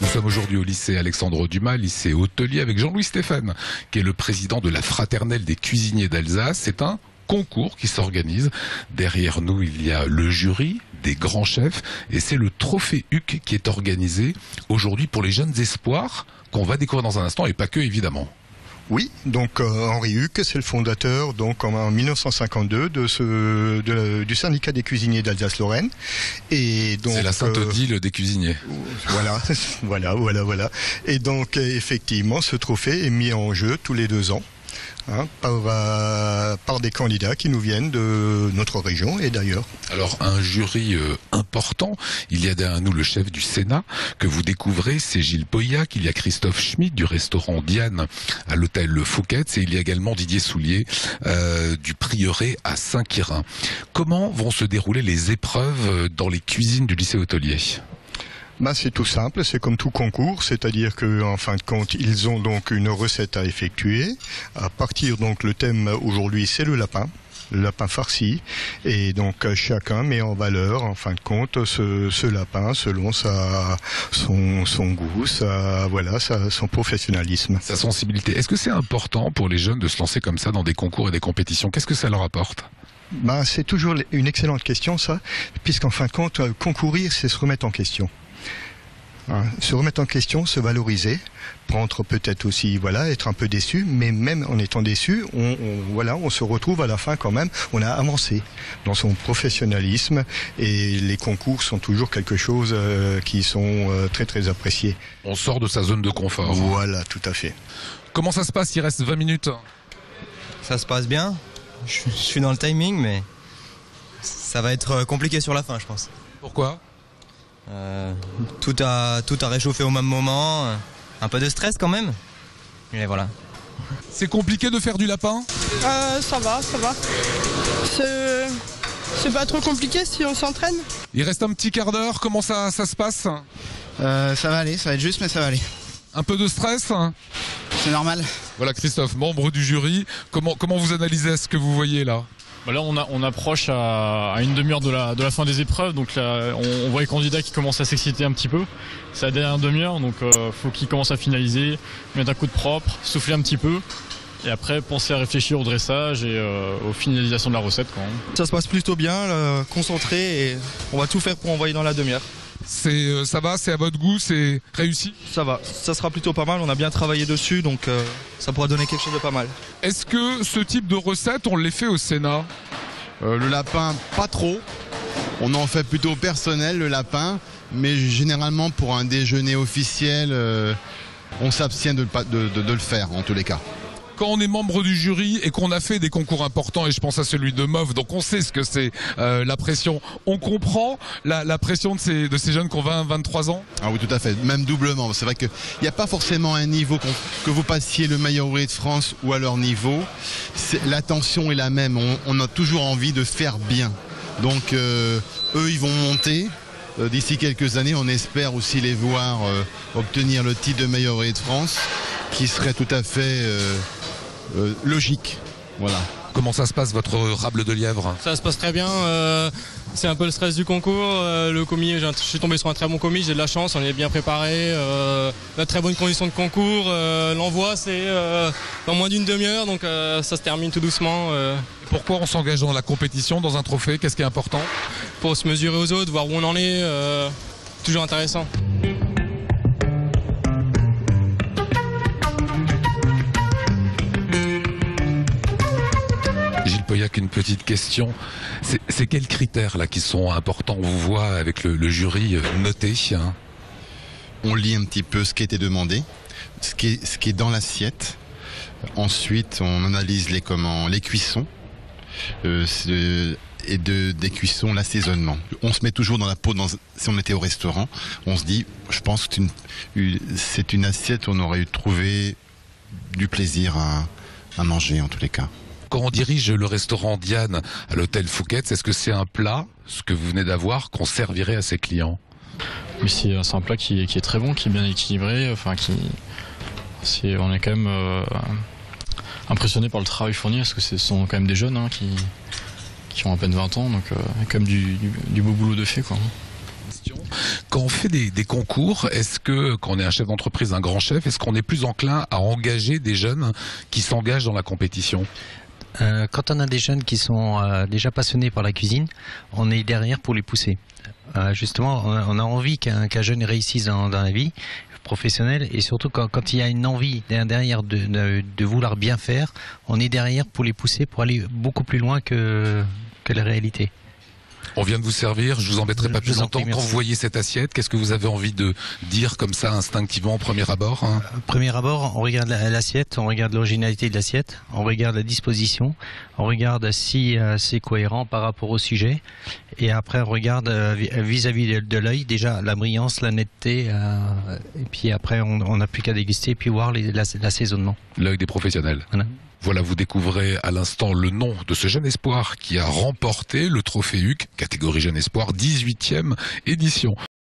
Nous sommes aujourd'hui au lycée Alexandre Dumas, lycée hôtelier, avec Jean-Louis Stéphane, qui est le président de la Fraternelle des cuisiniers d'Alsace. C'est un concours qui s'organise. Derrière nous, il y a le jury des grands chefs et c'est le trophée Huc qui est organisé aujourd'hui pour les jeunes espoirs qu'on va découvrir dans un instant et pas que évidemment. Oui, donc Henri Huc, c'est le fondateur donc en 1952 du syndicat des cuisiniers d'Alsace-Lorraine. Et donc c'est la Sainte-Odile des cuisiniers. Voilà. Et donc effectivement, ce trophée est mis en jeu tous les 2 ans. Par des candidats qui nous viennent de notre région et d'ailleurs. Alors un jury important, il y a derrière nous le chef du Sénat que vous découvrez, c'est Gilles Pauillac, il y a Christophe Schmitt du restaurant Diane à l'hôtel Le Fouquet's et il y a également Didier Soulier du Prieuré à Saint-Quirin. Comment vont se dérouler les épreuves dans les cuisines du lycée hôtelier ? C'est tout simple, c'est comme tout concours, c'est-à-dire qu'en fin de compte, ils ont donc une recette à effectuer. À partir donc le thème aujourd'hui, c'est le lapin farci, et donc chacun met en valeur, en fin de compte, ce lapin selon son goût, son professionnalisme, sa sensibilité. Est-ce que c'est important pour les jeunes de se lancer comme ça dans des concours et des compétitions ? Qu'est-ce que ça leur apporte ? C'est toujours une excellente question, ça, puisqu'en fin de compte, concourir, c'est se remettre en question. Se remettre en question, se valoriser, prendre peut-être aussi, être un peu déçu, mais même en étant déçu, on se retrouve à la fin quand même, on a avancé dans son professionnalisme et les concours sont toujours quelque chose qui sont très très appréciés. On sort de sa zone de confort. Voilà, tout à fait. Comment ça se passe ? Il reste 20 minutes. Ça se passe bien. Je suis dans le timing, mais ça va être compliqué sur la fin, je pense. Pourquoi ? Tout a réchauffé au même moment, un peu de stress quand même, et voilà. C'est compliqué de faire du lapin ? Ça va. C'est pas trop compliqué si on s'entraîne. Il reste un petit quart d'heure, comment ça se passe ? Ça va aller, ça va être juste mais ça va aller. Un peu de stress ? C'est normal. Voilà Christophe, membre du jury, comment vous analysez ce que vous voyez là ? Là, on approche à une demi-heure de la fin des épreuves, donc là, on voit les candidats qui commencent à s'exciter un petit peu. C'est la dernière demi-heure, donc faut qu'ils commencent à finaliser, mettre un coup de propre, souffler un petit peu, et après penser à réfléchir au dressage et aux finalisations de la recette quand même. Ça se passe plutôt bien, concentré, et on va tout faire pour envoyer dans la demi-heure. Ça va, c'est à votre goût, c'est réussi ? Ça va, ça sera plutôt pas mal, on a bien travaillé dessus, donc ça pourra donner quelque chose de pas mal. Est-ce que ce type de recette, on les fait au Sénat ? Le lapin, pas trop. On en fait plutôt personnel, le lapin, mais généralement pour un déjeuner officiel, on s'abstient de le faire en tous les cas. Quand on est membre du jury et qu'on a fait des concours importants, et je pense à celui de Mauves, donc on sait ce que c'est la pression. On comprend la pression de ces jeunes qui ont 20-23 ans ? Ah oui, tout à fait, même doublement. C'est vrai qu'il n'y a pas forcément un niveau que vous passiez le meilleur ouvrier de France ou à leur niveau. La tension est la même, on a toujours envie de faire bien. Donc eux, ils vont monter. D'ici quelques années, on espère aussi les voir obtenir le titre de meilleur ouvrier de France, qui serait tout à fait logique. Voilà. Comment ça se passe votre rable de lièvre ? Ça se passe très bien. C'est un peu le stress du concours. Le commis, je suis tombé sur un très bon commis, j'ai de la chance, on est bien préparé. De très bonnes conditions de concours. L'envoi, c'est dans moins d'une demi-heure, donc ça se termine tout doucement. Pourquoi on s'engage dans la compétition, dans un trophée ? Qu'est-ce qui est important ? Pour se mesurer aux autres, voir où on en est. Toujours intéressant. Gilles Pauillac, une petite question. C'est quels critères là qui sont importants ? On vous voit avec le jury noté. On lit un petit peu ce qui a été demandé, ce qui est dans l'assiette. Ensuite, on analyse les cuissons et des cuissons, l'assaisonnement. On se met toujours dans la peau, si on était au restaurant, on se dit, je pense que c'est une assiette où on aurait trouvé du plaisir à manger en tous les cas. Quand on dirige le restaurant Diane à l'hôtel Fouquet's, est-ce que c'est un plat, ce que vous venez d'avoir, qu'on servirait à ses clients ? Oui, c'est un plat qui est très bon, qui est bien équilibré, on est quand même impressionné par le travail fourni, parce que ce sont quand même des jeunes qui ont à peine 20 ans, donc quand même du beau boulot de fait, quoi. Quand on fait des concours, est-ce que, quand on est un chef d'entreprise, un grand chef, est-ce qu'on est plus enclin à engager des jeunes qui s'engagent dans la compétition ? Quand on a des jeunes qui sont déjà passionnés par la cuisine, on est derrière pour les pousser. Justement, on a envie qu'un jeune réussisse dans la vie professionnelle, et surtout quand il y a une envie derrière de vouloir bien faire, on est derrière pour les pousser pour aller beaucoup plus loin que la réalité. On vient de vous servir, je vous embêterai pas plus longtemps. Quand vous voyez cette assiette, qu'est-ce que vous avez envie de dire comme ça instinctivement au premier abord, hein ? Premier abord, on regarde l'assiette, on regarde l'originalité de l'assiette, on regarde la disposition, on regarde si c'est cohérent par rapport au sujet, et après on regarde vis-à-vis de l'œil, déjà la brillance, la netteté, et puis après on n'a plus qu'à déguster et puis voir l'assaisonnement. L'œil des professionnels. Voilà, vous découvrez à l'instant le nom de ce jeune espoir qui a remporté le trophée HUC, catégorie jeune espoir, 18e édition.